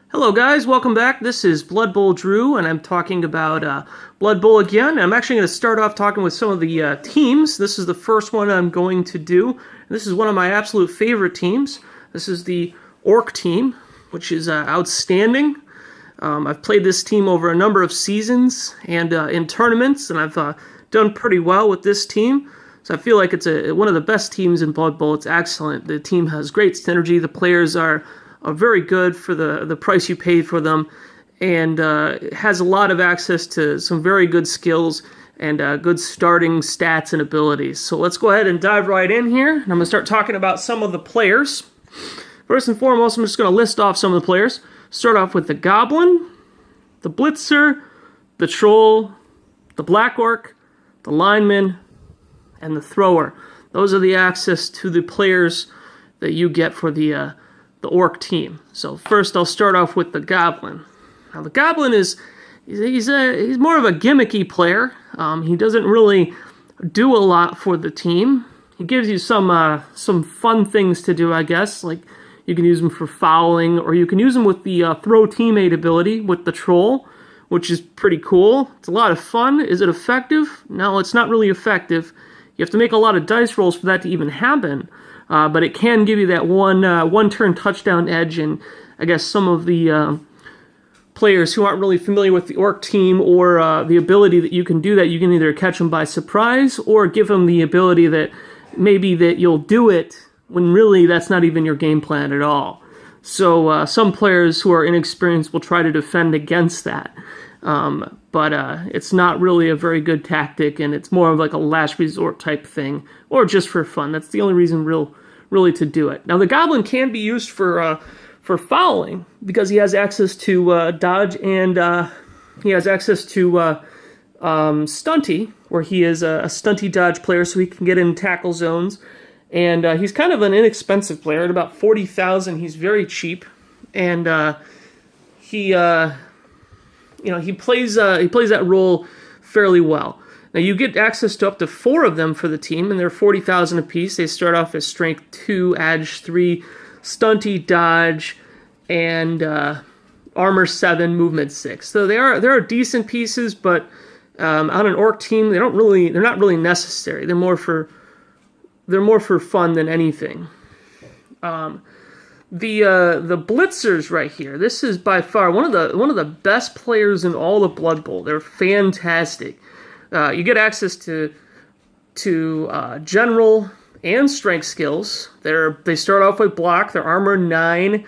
Hello guys, welcome back. This is Blood Bowl Drew, and I'm talking about Blood Bowl again. I'm actually going to start off talking with some of the teams. This is the first one I'm going to do. This is one of my absolute favorite teams. This is the Orc team, which is outstanding. I've played this team over a number of seasons and in tournaments, and I've done pretty well with this team. So I feel like it's one of the best teams in Blood Bowl. It's excellent. The team has great synergy. The players are very good for the price you paid for them, and has a lot of access to some very good skills and good starting stats and abilities. So let's go ahead and dive right in here. And I'm going to start talking about some of the players. First and foremost, I'm just going to list off some of the players. Start off with the Goblin, the Blitzer, the Troll, the Black Orc, the Lineman, and the Thrower. Those are the access to the players that you get for the Orc team. So first I'll start off with the Goblin. Now the Goblin he's more of a gimmicky player. He doesn't really do a lot for the team. He gives you some fun things to do, I guess. Like you can use him for fouling, or you can use him with the throw teammate ability with the Troll, which is pretty cool. It's a lot of fun. Is it effective? No, it's not really effective. You have to make a lot of dice rolls for that to even happen. But it can give you that one-turn touchdown edge, and I guess some of the players who aren't really familiar with the Orc team or the ability that you can do that, you can either catch them by surprise or give them the ability that maybe that you'll do it when really that's not even your game plan at all. So some players who are inexperienced will try to defend against that. But it's not really a very good tactic, and it's more of like a last resort type thing, or just for fun. That's the only reason really to do it. Now the Goblin can be used for fouling, because he has access to dodge, and he has access to stunty, where he is a stunty dodge player, so he can get in tackle zones. And he's kind of an inexpensive player. At about 40,000, he's very cheap, and he plays that role fairly well. Now you get access to up to 4 of them for the team, and they're 40,000 apiece. They start off as Strength 2, Edge 3, Stunty, Dodge, and Armor 7, Movement 6. So they are decent pieces, but on an Orc team, they're not really necessary. They're more for fun than anything. The Blitzers right here. This is by far one of the best players in all of Blood Bowl. They're fantastic. You get access to general and strength skills. They start off with block. They're armor 9,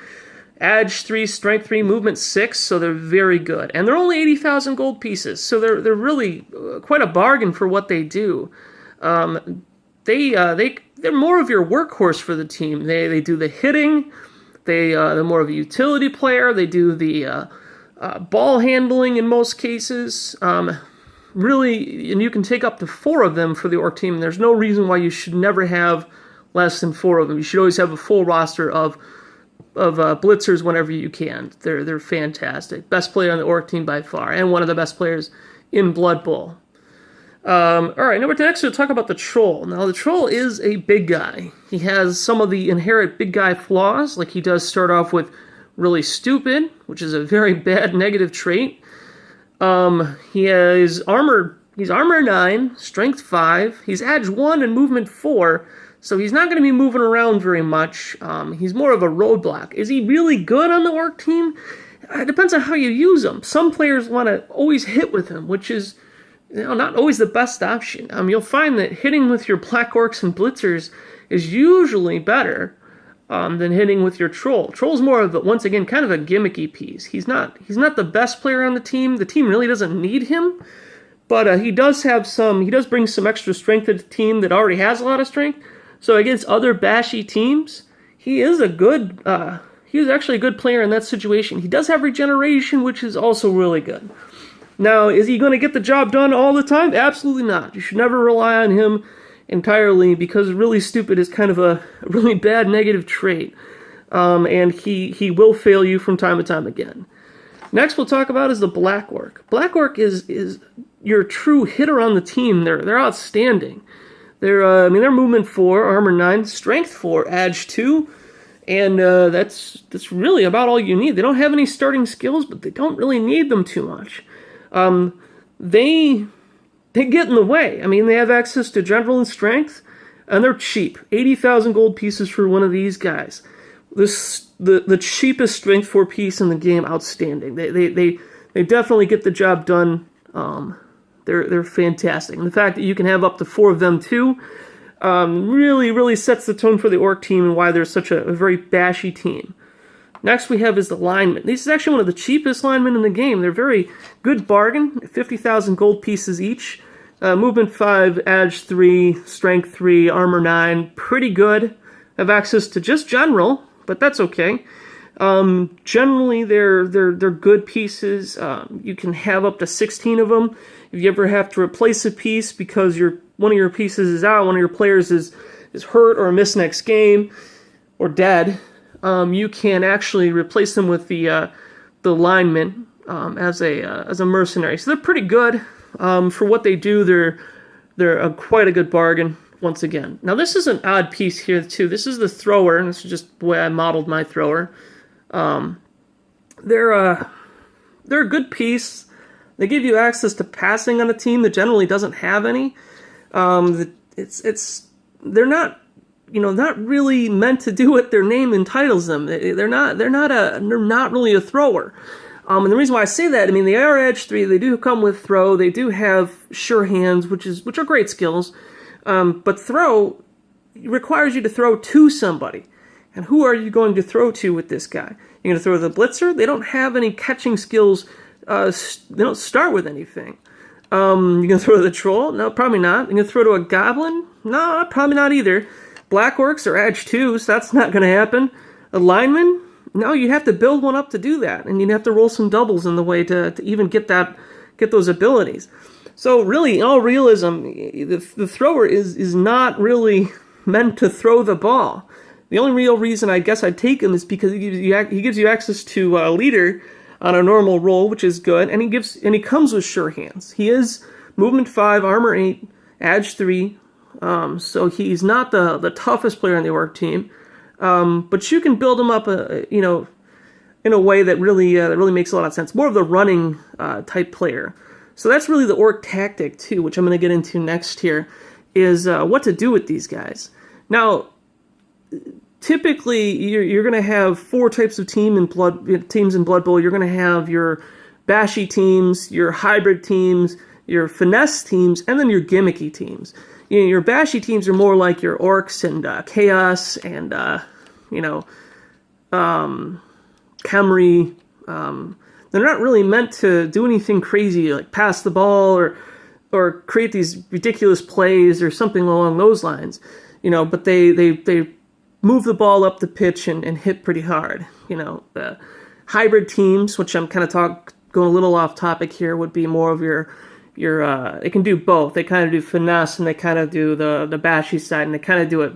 edge 3, strength 3, movement 6. So they're very good, and they're only 80,000 gold pieces. So they're really quite a bargain for what they do. They're more of your workhorse for the team. They do the hitting. They're more of a utility player. They do the ball handling in most cases. Really, and you can take up to 4 of them for the Orc team. There's no reason why you should never have less than 4 of them. You should always have a full roster of blitzers whenever you can. They're fantastic. Best player on the Orc team by far, and one of the best players in Blood Bowl. All right, next we'll talk about the Troll. Now, the Troll is a big guy. He has some of the inherent big guy flaws, like he does start off with really stupid, which is a very bad negative trait. He's armor 9, strength 5, he's edge 1 and movement 4, so he's not going to be moving around very much. He's more of a roadblock. Is he really good on the Orc team? It depends on how you use him. Some players want to always hit with him, which is not always the best option. You'll find that hitting with your Black Orcs and Blitzers is usually better than hitting with your Troll. Troll's more of, once again, kind of a gimmicky piece. He's not the best player on the team. The team really doesn't need him, but he does bring some extra strength to the team that already has a lot of strength. So against other bashy teams, he is actually a good player in that situation. He does have regeneration, which is also really good. Now, is he going to get the job done all the time? Absolutely not. You should never rely on him entirely, because really stupid is kind of a really bad negative trait. And he will fail you from time to time again. Next we'll talk about is the Black Orc. Black Orc is your true hitter on the team. They're outstanding. They're movement 4, armor 9, strength 4, edge 2, And that's really about all you need. They don't have any starting skills, but they don't really need them too much. They get in the way. I mean, they have access to general and strength, and they're cheap. 80,000 gold pieces for one of these guys. The cheapest strength 4 piece in the game, outstanding. They definitely get the job done. They're fantastic. And the fact that you can have up to 4 of them too, really sets the tone for the Orc team and why they're such a very bashy team. Next we have is the linemen. This is actually one of the cheapest linemen in the game. They're very good bargain, 50,000 gold pieces each. Movement 5, Edge 3, Strength 3, Armor 9, pretty good. Have access to just general, but that's okay. Generally, they're good pieces. You can have up to 16 of them. If you ever have to replace a piece because one of your pieces is out, one of your players is hurt or missed next game or dead, you can actually replace them with the linemen as a mercenary. So they're pretty good for what they do. They're quite a good bargain. Once again. Now this is an odd piece here too. This is the thrower, and this is just the way I modeled my thrower. They're a good piece. They give you access to passing on a team that generally doesn't have any. They're not really meant to do what their name entitles them. They're not really a thrower. And the reason why I say that, I mean, they are Edge 3. They do come with throw. They do have sure hands, which are great skills. But throw requires you to throw to somebody. And who are you going to throw to with this guy? You're going to throw the blitzer? They don't have any catching skills. They don't start with anything. You're going to throw to the troll? No, probably not. You're going to throw to a goblin? No, probably not either. Black orcs are Edge 2, so that's not going to happen. A lineman? No, you have to build one up to do that. And you'd have to roll some doubles in the way to even get those abilities. So really, in all realism, the thrower is not really meant to throw the ball. The only real reason I guess I'd take him is because he gives you access to a leader on a normal roll, which is good, and he comes with sure hands. He is movement 5, armor 8, edge 3, so he's not the toughest player on the orc team, but you can build him up, in a way that really makes a lot of sense. More of the running type player. So that's really the Orctastic too, which I'm going to get into next here, is what to do with these guys. Now, typically, you're going to have 4 types of teams in Blood Bowl. You're going to have your bashy teams, your hybrid teams, your finesse teams, and then your gimmicky teams. Your bashy teams are more like your orcs and chaos and Khemri. They're not really meant to do anything crazy like pass the ball or create these ridiculous plays or something along those lines. But they move the ball up the pitch and hit pretty hard. The hybrid teams, which I'm kind of going a little off topic here, would be more of your they can do both. They kind of do finesse and they kind of do the bashy side, and they kind of do it,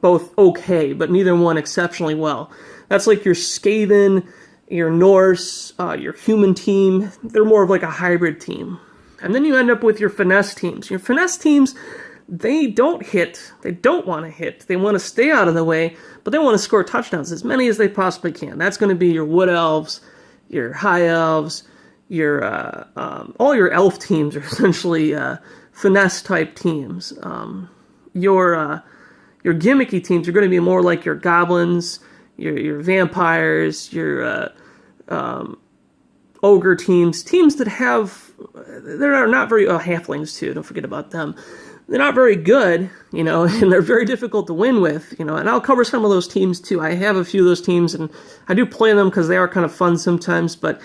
both okay, but neither one exceptionally well. That's like your Skaven, your Norse, your human team. They're more of like a hybrid team. And then you end up with your finesse teams. Your finesse teams, they don't hit. They don't want to hit. They want to stay out of the way, but they want to score touchdowns, as many as they possibly can. That's going to be your wood elves, your high elves, your all your elf teams are essentially finesse type teams. Your gimmicky teams are going to be more like your goblins, your vampires, your ogre teams that they're not very halflings too. Don't forget about them. They're not very good, and they're very difficult to win with, and I'll cover some of those teams too. I have a few of those teams, and I do play them because they are kind of fun sometimes, but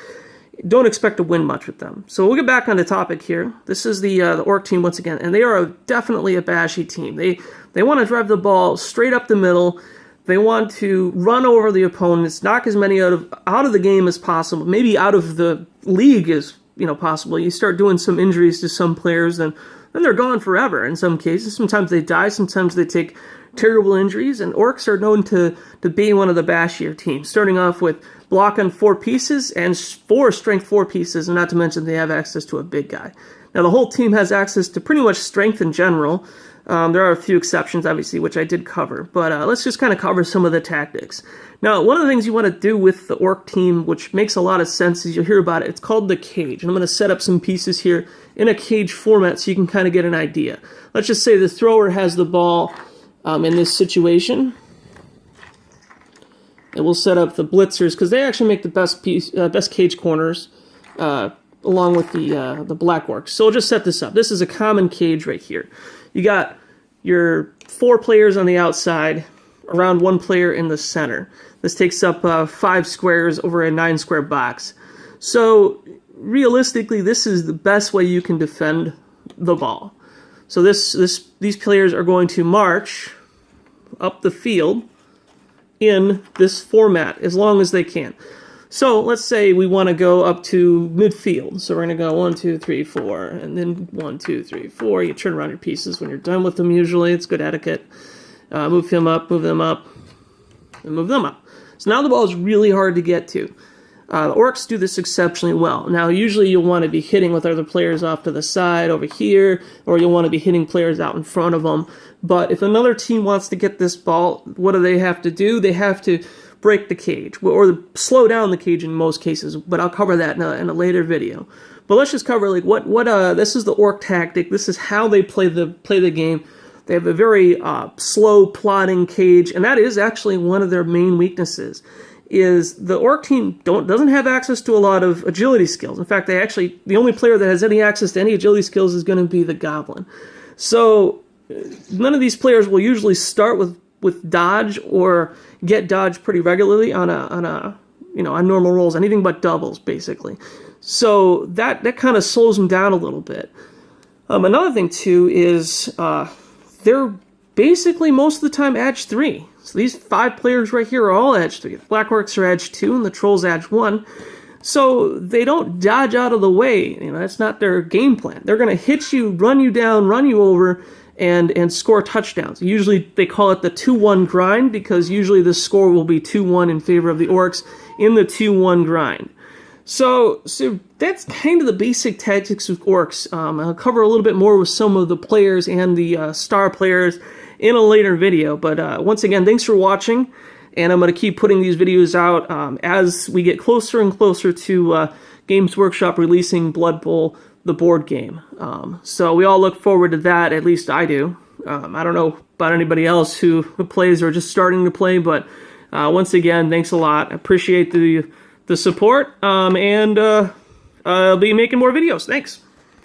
don't expect to win much with them. So we'll get back on the topic here. This is the orc team once again, and they are definitely a bashy team. They want to drive the ball straight up the middle. They want to run over the opponents, knock as many out of the game as possible, maybe out of the league as possible. You start doing some injuries to some players, then they're gone forever in some cases. Sometimes they die, sometimes they take terrible injuries, and orcs are known to be one of the bashier teams, starting off with block on 4 pieces and 4 strength 4 pieces, and not to mention they have access to a big guy. Now the whole team has access to pretty much strength in general. There are a few exceptions, obviously, which I did cover, but let's just kind of cover some of the tactics. Now, one of the things you want to do with the Orc team, which makes a lot of sense, is you'll hear about it. It's called the cage, and I'm going to set up some pieces here in a cage format so you can kind of get an idea. Let's just say the thrower has the ball in this situation, and we'll set up the blitzers, because they actually make the best cage corners, along with the black orcs. So we'll just set this up. This is a common cage right here. You got your 4 players on the outside, around 1 player in the center. This takes up 5 squares over a 9 square box. So realistically, this is the best way you can defend the ball. So these players are going to march up the field in this format as long as they can. So let's say we want to go up to midfield. So we're going to go 1, 2, 3, 4, and then 1, 2, 3, 4. You turn around your pieces when you're done with them usually. It's good etiquette. Move him up, move them up, and move them up. So now the ball is really hard to get to. The Orcs do this exceptionally well. Now usually you'll want to be hitting with other players off to the side over here, or you'll want to be hitting players out in front of them. But if another team wants to get this ball, what do they have to do? They have to break the cage, or slow down the cage in most cases, but I'll cover that in a later video. But let's just cover like what this is the Orc tactic. This is how they play the game. They have a very slow plodding cage, and that is actually one of their main weaknesses. Is the Orc team doesn't have access to a lot of agility skills. In fact, the only player that has any access to any agility skills is going to be the Goblin. So none of these players will usually start with dodge or get dodge pretty regularly on normal rolls, anything but doubles basically. So that kind of slows them down a little bit. Another thing too is they're basically most of the time edge 3. So these 5 players right here are all edge 3. The Black Orcs are edge 2 and the Trolls edge 1. So they don't dodge out of the way. That's not their game plan. They're going to hit you, run you down, run you over, and score touchdowns. Usually they call it the 2-1 grind, because usually the score will be 2-1 in favor of the Orcs in the 2-1 grind. So that's kind of the basic tactics of Orcs. I'll cover a little bit more with some of the players and the star players in a later video. But once again, thanks for watching, and I'm going to keep putting these videos out as we get closer and closer to Games Workshop releasing Blood Bowl, the board game. So we all look forward to that, at least I do. I don't know about anybody else who plays or just starting to play, but once again, thanks a lot. I appreciate the support, and I'll be making more videos. Thanks.